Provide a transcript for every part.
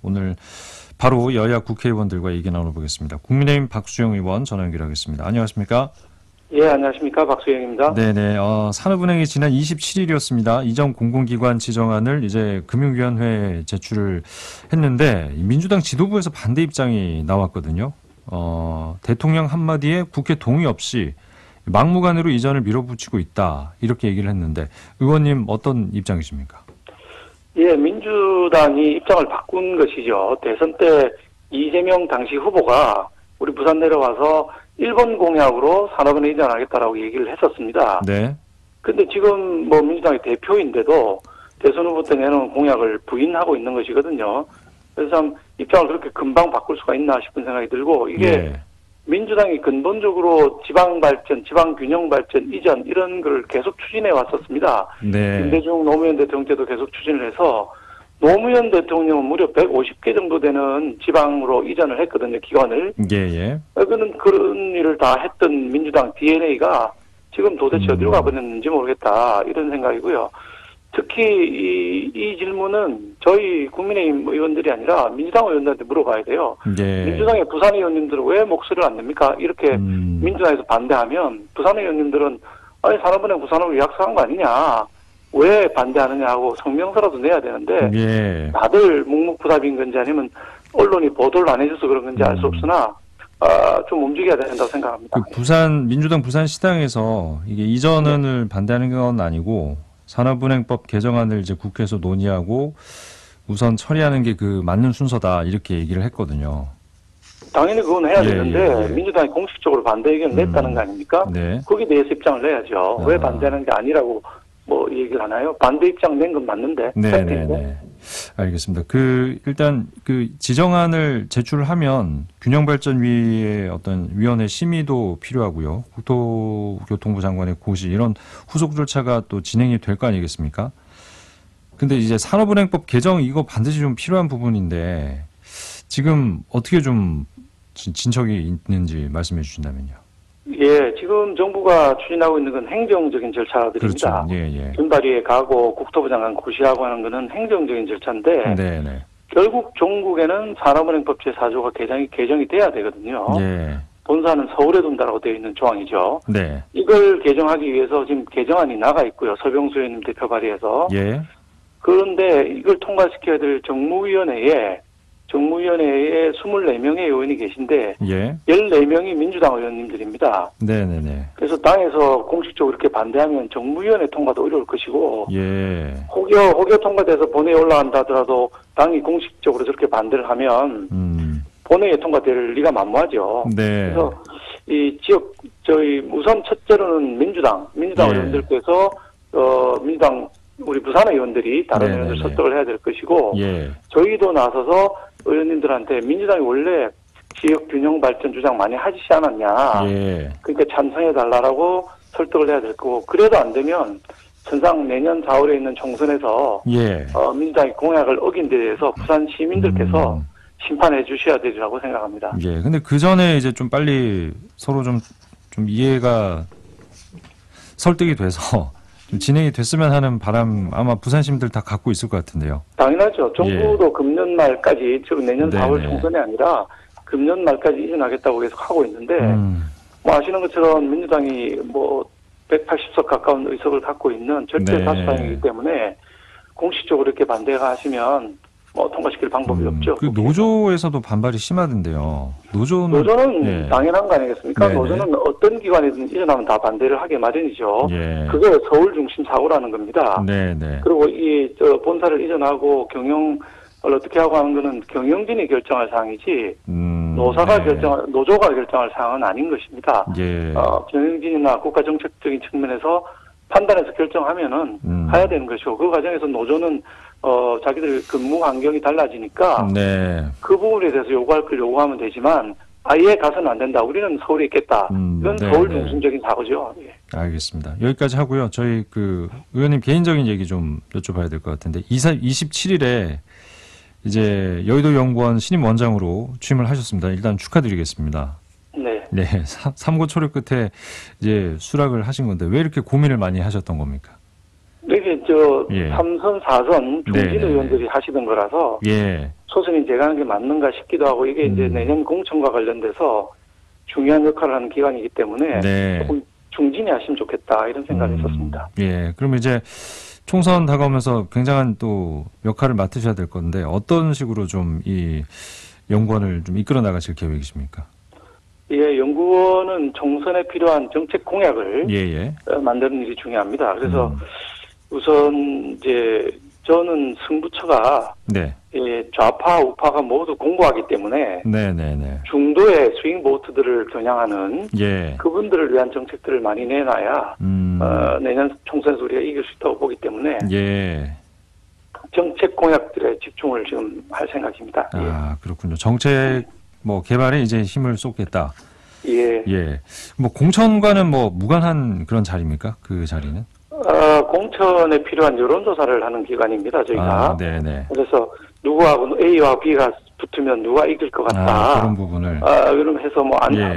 오늘 바로 여야 국회의원들과 얘기 나눠보겠습니다. 국민의힘 박수영 의원 전화 연결하겠습니다. 안녕하십니까? 예, 안녕하십니까. 박수영입니다. 네네. 산업은행이 지난 27일이었습니다. 이전 공공기관 지정안을 이제 금융위원회에 제출을 했는데 민주당 지도부에서 반대 입장이 나왔거든요. 대통령 한마디에 국회 동의 없이 막무가내로 이전을 밀어붙이고 있다. 이렇게 얘기를 했는데 의원님 어떤 입장이십니까? 예, 민주당이 입장을 바꾼 것이죠. 대선 때 이재명 당시 후보가 우리 부산 내려와서 1번 공약으로 산업은행 이전하겠다라고 얘기를 했었습니다. 네. 근데 지금 민주당의 대표인데도 대선 후보 때 내놓은 공약을 부인하고 있는 것이거든요. 그래서 참 입장을 그렇게 금방 바꿀 수가 있나 싶은 생각이 들고 이게 민주당이 근본적으로 지방발전, 지방균형발전 이전 이런 걸 계속 추진해 왔었습니다. 네. 김대중 노무현 대통령 때도 계속 추진을 해서 노무현 대통령은 무려 150개 정도 되는 지방으로 이전을 했거든요, 기관을. 예. 그런 일을 다 했던 민주당 DNA가 지금 도대체 어디로 가버렸는지 모르겠다, 이런 생각이고요. 특히 이 질문은 저희 국민의힘 의원들이 아니라 민주당 의원들한테 물어봐야 돼요. 예. 민주당의 부산 의원님들은 왜 목소리를 안 냅니까? 이렇게 민주당에서 반대하면 부산 의원님들은 아니 산업은행 부산으로 약속한 거 아니냐. 왜 반대하느냐 하고 성명서라도 내야 되는데 다들 묵묵부답인 건지 아니면 언론이 보도를 안 해줘서 그런 건지 알 수 없으나 좀 움직여야 된다고 생각합니다. 민주당 부산시당에서 이게 이전을 반대하는 건 아니고 산업은행법 개정안을 이제 국회에서 논의하고 우선 처리하는 게 그 맞는 순서다 이렇게 얘기를 했거든요. 당연히 그건 해야 되는데 민주당이 공식적으로 반대 의견을 냈다는 거 아닙니까? 네. 거기에 대해서 입장을 내야죠. 왜 반대하는 게 아니라고 얘기를 하나요? 반대 입장 낸 건 맞는데. 네. 알겠습니다. 일단 지정안을 제출하면 균형발전위의 어떤 위원회 심의도 필요하고요. 국토교통부 장관의 고시 이런 후속 절차가 또 진행이 될 거 아니겠습니까? 근데 이제 산업은행법 개정 이거 반드시 좀 필요한 부분인데 지금 어떻게 좀 진척이 있는지 말씀해 주신다면요. 예, 지금 정부가 추진하고 있는 건 행정적인 절차들입니다. 그렇죠. 준발위에 가고 국토부 장관 고시하고 하는 거는 행정적인 절차인데 결국 종국에는 산업은행법 제4조가 개정이 돼야 되거든요. 본사는 서울에 둔다라고 되어 있는 조항이죠. 이걸 개정하기 위해서 지금 개정안이 나가 있고요. 서병수 의원님 대표 발의해서. 그런데 이걸 통과시켜야 될 정무위원회에 24명의 의원이 계신데 14명이 민주당 의원님들입니다. 그래서 당에서 공식적으로 이렇게 반대하면 정무위원회 통과도 어려울 것이고 혹여 통과돼서 본회의에 올라간다 하더라도 당이 공식적으로 저렇게 반대를 하면 본회의에 통과될 리가 만무하죠. 그래서 이 지역 우선 첫째로는 민주당 의원들께서 민주당 우리 부산 의원들이 다른 의원들 설득을 해야 될 것이고 저희도 나서서 의원님들한테 민주당이 원래 지역 균형 발전 주장 많이 하시지 않았냐. 그러니까 찬성해달라고 설득을 해야 될 거고 그래도 안 되면 천상 내년 4월에 있는 총선에서 민주당이 공약을 어긴 데 대해서 부산 시민들께서 심판해 주셔야 되리라고 생각합니다. 근데 그 전에 이제 좀 빨리 서로 좀 이해가 설득이 돼서 좀 진행이 됐으면 하는 바람 아마 부산 시민들 다 갖고 있을 것 같은데요. 당연하죠. 정부도 금년 말까지 지금 내년 4월 총선이 아니라 금년 말까지 이전하겠다고 계속 하고 있는데 아시는 것처럼 민주당이 180석 가까운 의석을 갖고 있는 절대 다수당이기 때문에 공식적으로 이렇게 반대가 하시면 통과시킬 방법이 없죠. 그 노조에서도 반발이 심하던데요. 노조는 당연한 거 아니겠습니까? 노조는 어떤 기관이든 이전하면 다 반대를 하게 마련이죠. 그게 서울 중심 사고라는 겁니다. 그리고 이 본사를 이전하고 경영을 어떻게 하고 하는 거는 경영진이 결정할 사항이지 노조가 결정할 사항은 아닌 것입니다. 경영진이나 국가정책적인 측면에서 판단해서 결정하면은 해야 되는 것이고 그 과정에서 노조는 자기들 근무 환경이 달라지니까 그 부분에 대해서 요구할 걸 요구하면 되지만 아예 가서는 안 된다. 우리는 서울에 있겠다. 이건 서울 중심적인 사고죠. 알겠습니다. 여기까지 하고요. 저희 의원님 개인적인 얘기 좀 여쭤봐야 될 것 같은데 27일에 이제 여의도 연구원 신임 원장으로 취임을 하셨습니다. 일단 축하드리겠습니다. 삼고 초려 끝에 이제 수락을 하신 건데 왜 이렇게 고민을 많이 하셨던 겁니까? 이게 예. 3선, 4선 중진 네네. 의원들이 하시던 거라서 예. 소선이 제가 하는 게 맞는가 싶기도 하고 이게 이제 내년 공천과 관련돼서 중요한 역할을 하는 기관이기 때문에 네. 조금 중진이 하시면 좋겠다 이런 생각을 했었습니다. 예. 그럼 이제 총선 다가오면서 굉장한 또 역할을 맡으셔야 될 건데 어떤 식으로 좀 이 연구원을 좀 이끌어 나가실 계획이십니까? 예, 연구원은 총선에 필요한 정책 공약을 예. 만드는 일이 중요합니다. 그래서 우선 이제 저는 승부처가 네. 예, 좌파, 우파가 모두 공고하기 때문에 네네네. 중도의 스윙 보트들을 겨냥하는 예. 그분들을 위한 정책들을 많이 내놔야 내년 총선에서 우리가 이길 수 있다고 보기 때문에 예. 정책 공약들에 집중을 지금 할 생각입니다. 아, 그렇군요. 정책 개발에 이제 힘을 쏟겠다. 예. 예. 공천과는 무관한 그런 자리입니까? 그 자리는? 공천에 필요한 여론조사를 하는 기관입니다, 저희가. 아, 네네. 그래서 누구하고 A와 B가 붙으면 누가 이길 것 같다. 그런 부분을. 그럼 해서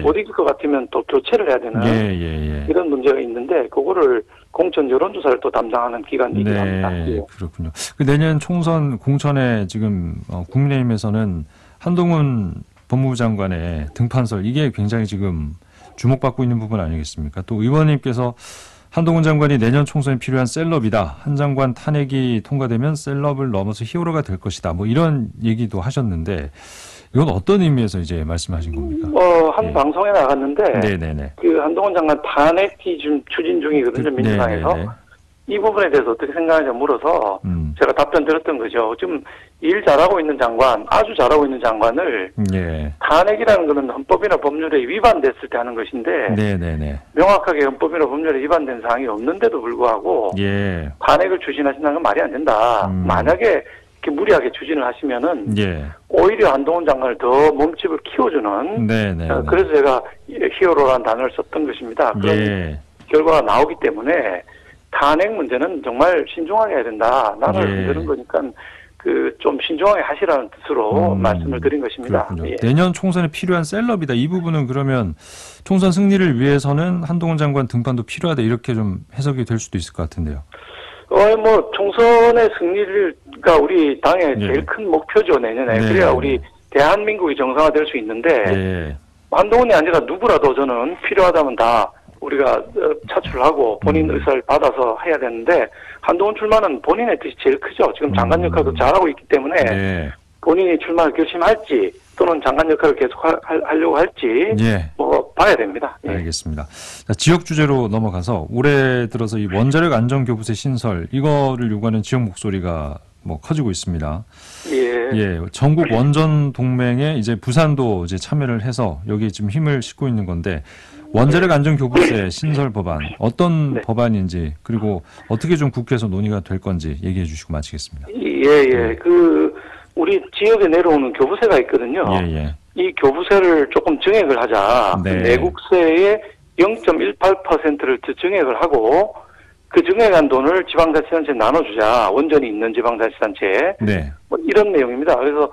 못 이길 것 같으면 또 교체를 해야 되는. 예. 이런 문제가 있는데, 그거를 공천 여론조사를 또 담당하는 기관이기도 네, 합니다. 예. 그렇군요. 내년 총선 공천에 지금 국민의힘에서는 한동훈 법무부 장관의 등판설 이게 굉장히 지금 주목받고 있는 부분 아니겠습니까? 또 의원님께서 한동훈 장관이 내년 총선에 필요한 셀럽이다. 한 장관 탄핵이 통과되면 셀럽을 넘어서 히어로가 될 것이다. 이런 얘기도 하셨는데 이건 어떤 의미에서 이제 말씀하신 겁니까? 한 방송에 나갔는데 네네네. 그 한동훈 장관 탄핵이 지금 추진 중이거든요, 민주당에서. 네네네. 이 부분에 대해서 어떻게 생각하냐 물어서 제가 답변 드렸던 거죠. 지금 일 잘하고 있는 장관, 아주 잘하고 있는 장관을 탄핵이라는 것은 헌법이나 법률에 위반됐을 때 하는 것인데 네네네. 명확하게 헌법이나 법률에 위반된 사항이 없는데도 불구하고 탄핵을 추진하신다는 건 말이 안 된다. 만약에 이렇게 무리하게 추진을 하시면은 오히려 한동훈 장관을 더 몸집을 키워주는 그래서 제가 히어로라는 단어를 썼던 것입니다. 그런 결과가 나오기 때문에 탄핵 문제는 정말 신중하게 해야 된다. 나라를 흔드는 거니까 좀 신중하게 하시라는 뜻으로 말씀을 드린 것입니다. 예. 내년 총선에 필요한 셀럽이다. 이 부분은 그러면 총선 승리를 위해서는 한동훈 장관 등판도 필요하다. 이렇게 좀 해석이 될 수도 있을 것 같은데요. 총선의 승리가 우리 당의 제일 큰 목표죠, 내년에. 그래야 우리 대한민국이 정상화될 수 있는데 한동훈이 아니라 누구라도 저는 필요하다면 다 우리가 차출하고 본인 의사를 받아서 해야 되는데 한동훈 출마는 본인의 뜻이 제일 크죠. 지금 장관 역할도 잘하고 있기 때문에 본인이 출마를 결심할지 또는 장관 역할을 계속 하려고 할지 봐야 됩니다. 알겠습니다. 자, 지역 주제로 넘어가서 올해 들어서 이 원자력 안전교부세 신설 이거를 요구하는 지역 목소리가 커지고 있습니다. 전국 원전 동맹에 이제 부산도 이제 참여를 해서 여기에 지금 힘을 싣고 있는 건데 원자력 안전교부세 신설 법안 어떤 법안인지 그리고 어떻게 좀 국회에서 논의가 될 건지 얘기해 주시고 마치겠습니다. 우리 지역에 내려오는 교부세가 있거든요. 이 교부세를 조금 증액을 하자. 내국세의 0.18%를 증액을 하고 그 증액한 돈을 지방자치단체에 나눠주자. 원전이 있는 지방자치단체에. 이런 내용입니다. 그래서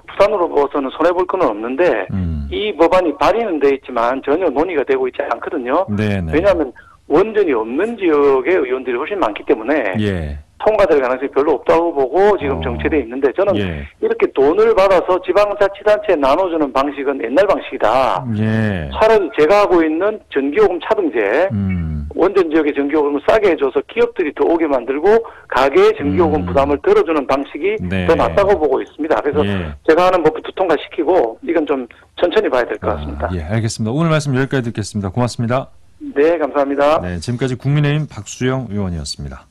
부산으로 봐서는 손해볼 건 없는데 이 법안이 발의는 돼 있지만 전혀 논의가 되고 있지 않거든요. 왜냐하면 원전이 없는 지역의 의원들이 훨씬 많기 때문에 통과될 가능성이 별로 없다고 보고 지금 정체되어 있는데 저는 이렇게 돈을 받아서 지방자치단체에 나눠주는 방식은 옛날 방식이다. 차라리 제가 하고 있는 전기요금 차등제 원전 지역의 전기요금을 싸게 해줘서 기업들이 더 오게 만들고 가계의 전기요금 부담을 덜어주는 방식이 더 낫다고 보고 있습니다. 그래서 제가 하는 법부터 통과시키고 이건 좀 천천히 봐야 될 것 같습니다. 알겠습니다. 오늘 말씀 여기까지 듣겠습니다. 고맙습니다. 네, 감사합니다. 지금까지 국민의힘 박수영 의원이었습니다.